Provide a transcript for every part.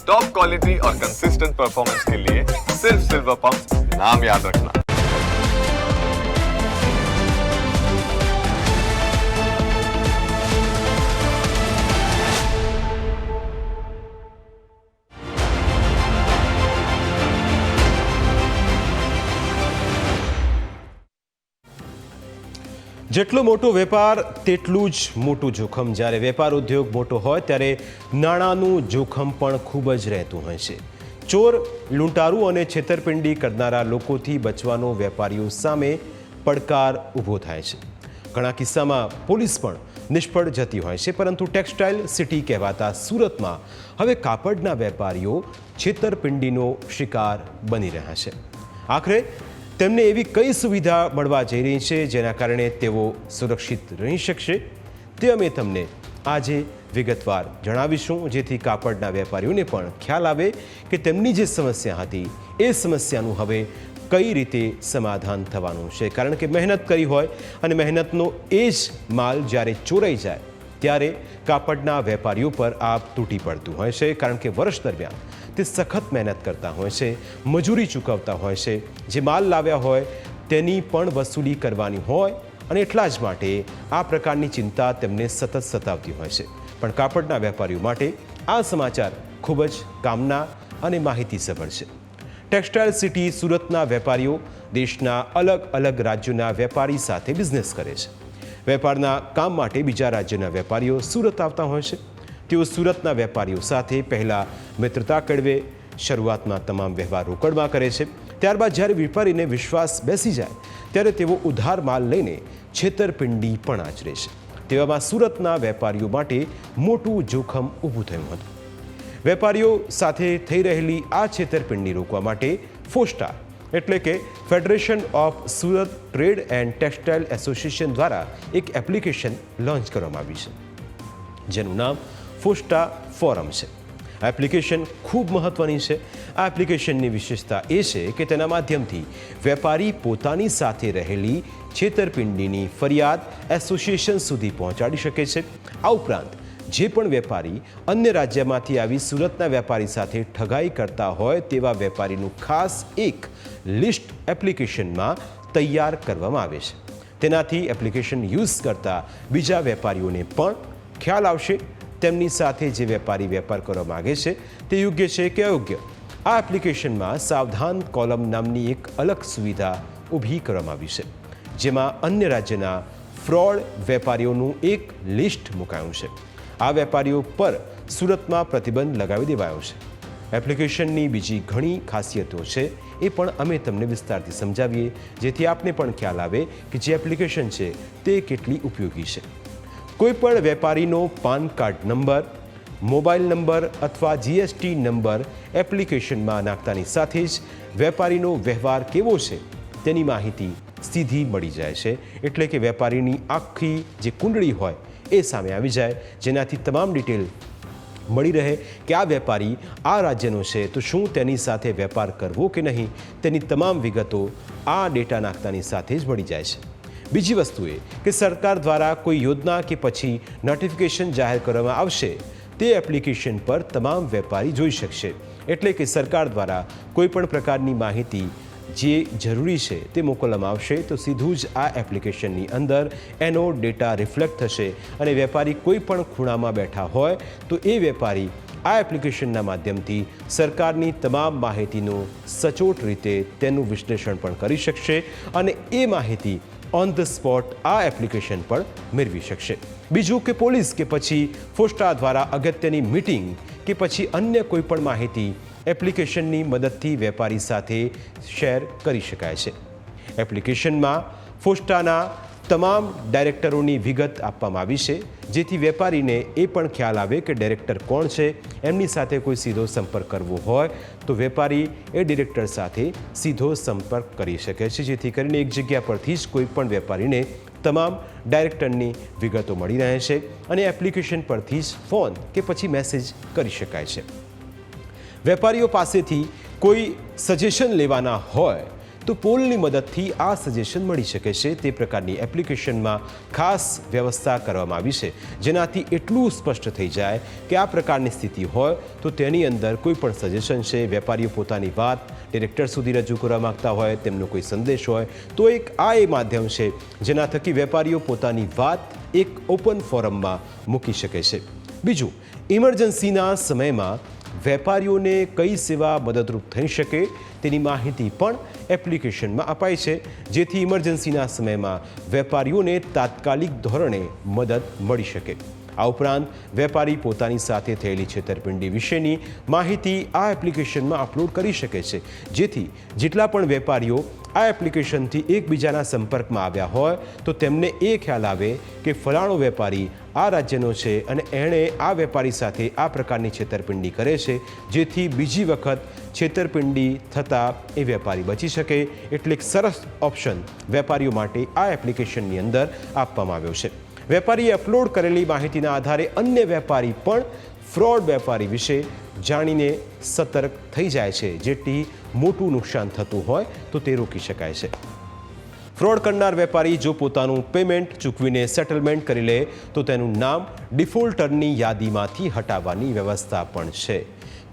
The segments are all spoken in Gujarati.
टॉप क्वालिटी और कंसिस्टेंट परफॉर्मेंस के लिए सिर्फ सिल्वर पंप नाम याद रखना। જેટલો મોટો વેપાર તેટલું જ મોટું જોખમ। જ્યારે વેપાર ઉદ્યોગ મોટો હોય ત્યારે નાણાંનું જોખમ પણ ખૂબ જ રહેતું હોય છે। ચોર, લૂંટારૂ અને છેતરપિંડી કરનારા લોકોથી બચવાનો વેપારીઓ સામે પડકાર ઊભો થાય છે। ઘણા કિસ્સામાં પોલીસ પણ નિષ્ફળ જતી હોય છે, પરંતુ ટેક્સટાઇલ સિટી કહેવાતા સુરતમાં હવે કાપડના વેપારીઓ છેતરપિંડીનો શિકાર બની રહ્યા છે। આખરે તેમને એવી કઈ સુવિધા મળવા જઈ રહી છે જેના કારણે તેઓ સુરક્ષિત રહી શકશે, તે અમે તમને આજે વિગતવાર જણાવીશું, જેથી કાપડના વેપારીઓને પણ ખ્યાલ આવે કે તેમની જે સમસ્યા હતી એ સમસ્યાનું હવે કઈ રીતે સમાધાન થવાનું છે। કારણ કે મહેનત કરી હોય અને મહેનતનો એ જ માલ જ્યારે ચોરાઈ જાય ત્યારે કાપડના વેપારીઓ પર આપ તૂટી પડતું હોય છે, કારણ કે વર્ષ દરમિયાન તે સખત મહેનત કરતા હોય છે, મજૂરી ચૂકવતા હોય છે, જે માલ લાવ્યા હોય તેની પણ વસૂલી કરવાની હોય અને એટલા જ માટે આ પ્રકારની ચિંતા તેમને સતત સતાવતી હોય છે। પણ કાપડના વેપારીઓ માટે આ સમાચાર ખૂબ જ કામના અને માહિતીસભર છે। ટેક્સટાઇલ સિટી સુરતના વેપારીઓ દેશના અલગ અલગ રાજ્યોના વેપારી સાથે બિઝનેસ કરે છે। વેપારના કામ માટે બીજા રાજ્યના વેપારીઓ સુરત આવતા હોય છે। તેઓ સુરતના વેપારીઓ સાથે પહેલાં મિત્રતા કેળવે, શરૂઆતમાં તમામ વ્યવહાર રોકડમાં કરે છે। ત્યારબાદ જ્યારે વેપારીને વિશ્વાસ બેસી જાય ત્યારે તેઓ ઉધાર માલ લઈને છેતરપિંડી પણ આચરે છે। તેવામાં સુરતના વેપારીઓ માટે મોટું જોખમ ઊભું થયું હતું। વેપારીઓ સાથે થઈ રહેલી આ છેતરપિંડી રોકવા માટે ફોસ્ટા એટલે કે federation of Surat trade and textile association દ્વારા એક એપ્લિકેશન લોન્ચ કરવામાં આવી છે, જેનું નામ ફોસ્ટા ફોરમ છે। આ એપ્લિકેશન ખૂબ મહત્ત્વની છે। આ એપ્લિકેશનની વિશેષતા એ છે કે તેના માધ્યમથી વેપારી પોતાની સાથે રહેલી છેતરપિંડીની ફરિયાદ એસોસિએશન સુધી પહોંચાડી શકે છે। આ ઉપરાંત જે પણ વેપારી અન્ય રાજ્યમાંથી આવી સુરતના વેપારી સાથે ઠગાઈ કરતા હોય તેવા વેપારીનું ખાસ એક લિસ્ટ એપ્લિકેશનમાં તૈયાર કરવામાં આવે છે। તેનાથી એપ્લિકેશન યુઝ કરતા બીજા વેપારીઓને પણ ખ્યાલ આવશે તેમની સાથે જે વેપારી વેપાર કરવા માગે છે તે યોગ્ય છે કે અયોગ્ય। આ એપ્લિકેશનમાં સાવધાન કોલમ નામની એક અલગ સુવિધા ઊભી કરવામાં આવી છે, જેમાં અન્ય રાજ્યના ફ્રોડ વેપારીઓનું એક લિસ્ટ મુકાયું છે। આ વેપારીઓ પર સુરતમાં પ્રતિબંધ લગાવી દેવાયો છે। એપ્લિકેશનની બીજી ઘણી ખાસિયતો છે, એ પણ અમે તમને વિસ્તારથી સમજાવીએ, જેથી આપને પણ ખ્યાલ આવે કે જે એપ્લિકેશન છે તે કેટલી ઉપયોગી છે। કોઈ પણ વેપારીનો PAN card number, mobile number અથવા જીએસટી નંબર એપ્લિકેશનમાં નાખતાની સાથે જ વેપારીનો વ્યવહાર કેવો છે તેની માહિતી સીધી મળી જાય છે। એટલે કે વેપારીની આખી જે કુંડળી હોય એ સામે આવી જાય, જેનાથી તમામ ડિટેલ મળી રહે કે આ વેપારી આ રાજ્યનો છે તો શું તેની સાથે વેપાર કરવો કે નહીં તેની તમામ વિગતો આ ડેટા નાખતાની સાથે જ મળી જાય છે। બીજી વસ્તુ એ કે સરકાર દ્વારા કોઈ યોજના કે પછી નોટિફિકેશન જાહેર કરવામાં આવશે તે એપ્લિકેશન પર તમામ વેપારી જોઈ શકશે। એટલે કે સરકાર દ્વારા કોઈ પણ પ્રકારની માહિતી જે જરૂરી છે તે મોકલવામાં આવશે તો સીધું જ આ એપ્લિકેશનની અંદર એનો ડેટા રિફ્લેક્ટ થશે અને વેપારી કોઈ પણ ખૂણામાં બેઠા હોય તો એ વેપારી આ એપ્લિકેશનના માધ્યમથી સરકારની તમામ માહિતીનું સચોટ રીતે તેનું વિશ્લેષણ પણ કરી શકશે અને એ માહિતી ઓન ધ સ્પોટ આ એપ્લિકેશન પર મેળવી શકશે। બીજું કે પોલીસ કે પછી ફોસ્ટા દ્વારા અગત્યની મીટિંગ કે પછી અન્ય કોઈ પણ માહિતી એપ્લિકેશનની મદદથી વેપારી સાથે શેર કરી શકાય છે। એપ્લિકેશનમાં ફોસ્ટાના તમામ ડાયરેક્ટરોની વિગત આપવામાં આવી છે, જેથી વેપારીને એ પણ ખ્યાલ આવે કે ડાયરેક્ટર કોણ છે। એમની સાથે કોઈ સીધો સંપર્ક કરવો હોય તો વેપારી એ ડિરેક્ટર સાથે સીધો સંપર્ક કરી શકે છે, જેથી કરીને એક જગ્યા પરથી જ કોઈ પણ વેપારીને તમામ ડાયરેક્ટરની વિગતો મળી રહે છે અને એપ્લિકેશન પરથી જ ફોન કે પછી મેસેજ કરી શકાય છે। વેપારીઓ પાસેથી કોઈ સજેશન લેવાના હોય તો પોલની મદદથી આ સજેશન મળી શકે છે. તે પ્રકારની એપ્લિકેશનમાં ખાસ વ્યવસ્થા કરવામાં આવી છે, જેનાથી એટલું સ્પષ્ટ થઈ જાય કે આ પ્રકારની સ્થિતિ હોય તો તેની અંદર કોઈ પણ સજેશન છે, વેપારીઓ પોતાની વાત ડિરેક્ટર સુધી રજૂ કરવા માગતા હોય, તેમનો કોઈ સંદેશ હોય, તો એ માધ્યમ છે જેના થકી વેપારીઓ પોતાની વાત એક ઓપન ફોરમમાં મૂકી શકે છે. બીજું, ઇમરજન્સીના સમયમાં વેપારીઓને કઈ સેવા મદદરૂપ થઈ શકે તેની માહિતી પણ એપ્લિકેશનમાં અપાય છે, જેથી ઇમરજન્સીના સમયમાં વેપારીઓને તાત્કાલિક ધોરણે મદદ મળી શકે. આ ઉપરાંત વેપારી પોતાની સાથે થયેલી છેતરપિંડી વિશેની માહિતી આ એપ્લિકેશનમાં અપલોડ કરી શકે છે, જેથી જેટલા પણ વેપારીઓ આ એપ્લિકેશનથી એકબીજાના સંપર્કમાં આવ્યા હોય તો તેમને એ ખ્યાલ આવે કે ફલાણો વેપારી આ રાજ્યનો છે અને એણે આ વેપારી સાથે આ પ્રકારની છેતરપિંડી કરે છે, જેથી બીજી વખત છેતરપિંડી થતાં એ વેપારી બચી શકે. એટલે એક સરસ ઓપ્શન વેપારીઓ માટે આ એપ્લિકેશનની અંદર આપવામાં આવ્યો છે. વેપારીએ અપલોડ કરેલી માહિતીના આધારે અન્ય વેપારી પણ ફ્રોડ વેપારી વિશે જાણીને સતર્ક થઈ જાય છે, જેથી મોટું નુકસાન થતું હોય તો તે રોકી શકાય છે. ફ્રોડ કરનાર વેપારી જો પોતાનું પેમેન્ટ ચૂકવીને સેટલમેન્ટ કરી લે તો તેનું નામ ડિફોલ્ટરની યાદીમાંથી હટાવવાની વ્યવસ્થા પણ છે.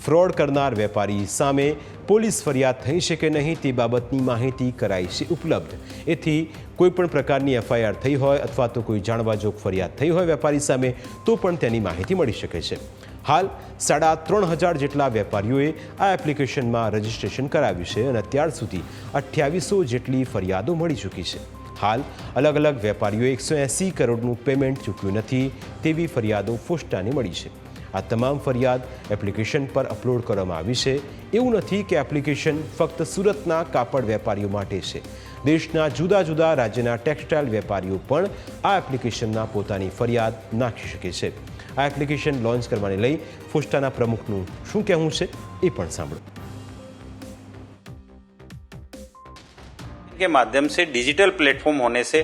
ફ્રોડ કરનાર વેપારી સામે પોલીસ ફરિયાદ થઈ છે કે નહીં તે બાબતની માહિતી કરાઈ છે ઉપલબ્ધ. એથી કોઈપણ પ્રકારની એફઆઈઆર થઈ હોય અથવા તો કોઈ જાણવાજોગ ફરિયાદ થઈ હોય વેપારી સામે તો પણ તેની માહિતી મળી શકે છે. હાલ 3,500 જેટલા વેપારીઓએ આ એપ્લિકેશનમાં રજીસ્ટ્રેશન કરાવ્યું છે અને અત્યાર સુધી 2800 જેટલી ફરિયાદો મળી ચૂકી છે. હાલ અલગ અલગ વેપારીઓએ 180 કરોડનું પેમેન્ટ ચૂક્યું નથી તેવી ફરિયાદો ફોસ્ટાને મળી છે. આ તમામ ફરિયાદ એપ્લિકેશન પર અપલોડ કરવામાં આવી છે. એવું નથી કે એપ્લિકેશન ફક્ત સુરતના કાપડ વેપારીઓ માટે છે. દેશના જુદા જુદા રાજ્યના ટેક્સટાઇલ વેપારીઓ પણ આ એપ્લિકેશનમાં પોતાની ફરિયાદ નાખી શકે છે. આ એપ્લિકેશન લોન્ચ કરવાને લઈ ફોસ્ટાના પ્રમુખનું શું કહેવું છે એ પણ સાંભળો. के माध्यम से डिजिटल प्लेटफॉर्म होने से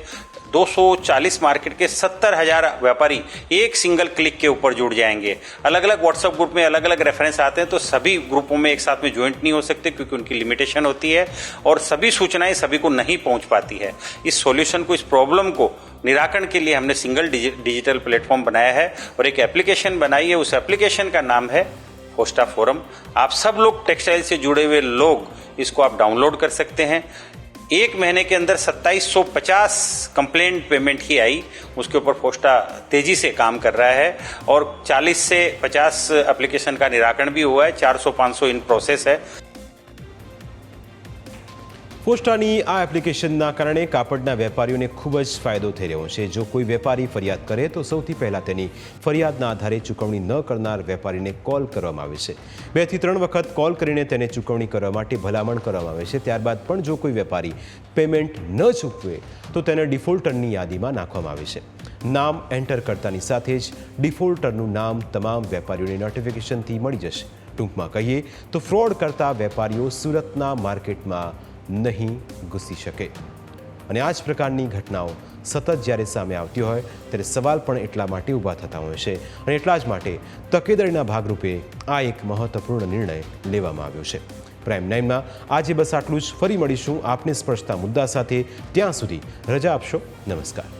240 मार्केट के 70,000 व्यापारी एक सिंगल क्लिक के ऊपर जुड़ जाएंगे. अलग अलग व्हाट्सएप ग्रुप में अलग अलग रेफरेंस आते हैं तो सभी ग्रुपों में एक साथ में ज्वाइंट नहीं हो सकते क्योंकि उनकी लिमिटेशन होती है और सभी सूचनाएं सभी को नहीं पहुंच पाती है. इस सॉल्यूशन को, इस प्रॉब्लम को निराकरण के लिए हमने सिंगल डिजिटल प्लेटफॉर्म बनाया है और एक एप्लीकेशन बनाई है. उस एप्लीकेशन का नाम है फोस्टा फोरम. आप सब लोग टेक्सटाइल से जुड़े हुए लोग इसको आप डाउनलोड कर सकते हैं. एक महीने के अंदर 2750 कंप्लेंट पेमेंट ही आई. उसके ऊपर फोस्टा तेजी से काम कर रहा है और 40 से 50 एप्लीकेशन का निराकरण भी हुआ है. 400-500 इन प्रोसेस है. ફોસ્ટાની આ એપ્લિકેશનના કારણે કાપડના વેપારીઓને ખૂબ જ ફાયદો થઈ રહ્યો છે. જો કોઈ વેપારી ફરિયાદ કરે તો સૌથી પહેલાં તેની ફરિયાદના આધારે ચૂકવણી ન કરનાર વેપારીને કોલ કરવામાં આવે છે. 2 થી 3 વખત કોલ કરીને તેને ચૂકવણી કરવા માટે ભલામણ કરવામાં આવે છે. ત્યારબાદ પણ જો કોઈ વેપારી પેમેન્ટ ન ચૂકવે તો તેને ડિફોલ્ટરની યાદીમાં નાખવામાં આવે છે. નામ એન્ટર કરતાની સાથે જ ડિફોલ્ટરનું નામ તમામ વેપારીઓને નોટિફિકેશનથી મળી જશે. ટૂંકમાં કહીએ તો ફ્રોડ કરતા વેપારીઓ સુરતના માર્કેટમાં નહીં ઘૂસી શકે. અને આ જ પ્રકારની ઘટનાઓ સતત જ્યારે સામે આવતી હોય ત્યારે સવાલ પણ એટલા માટે ઊભા થતા હોય છે અને એટલા જ માટે તકેદારીના ભાગરૂપે આ એક મહત્વપૂર્ણ નિર્ણય લેવામાં આવ્યો છે. પ્રાઇમ 9માં આજે બસ આટલું જ. ફરી મળીશું આપને સ્પર્શતા મુદ્દા સાથે. ત્યાં સુધી રજા આપશો. નમસ્કાર.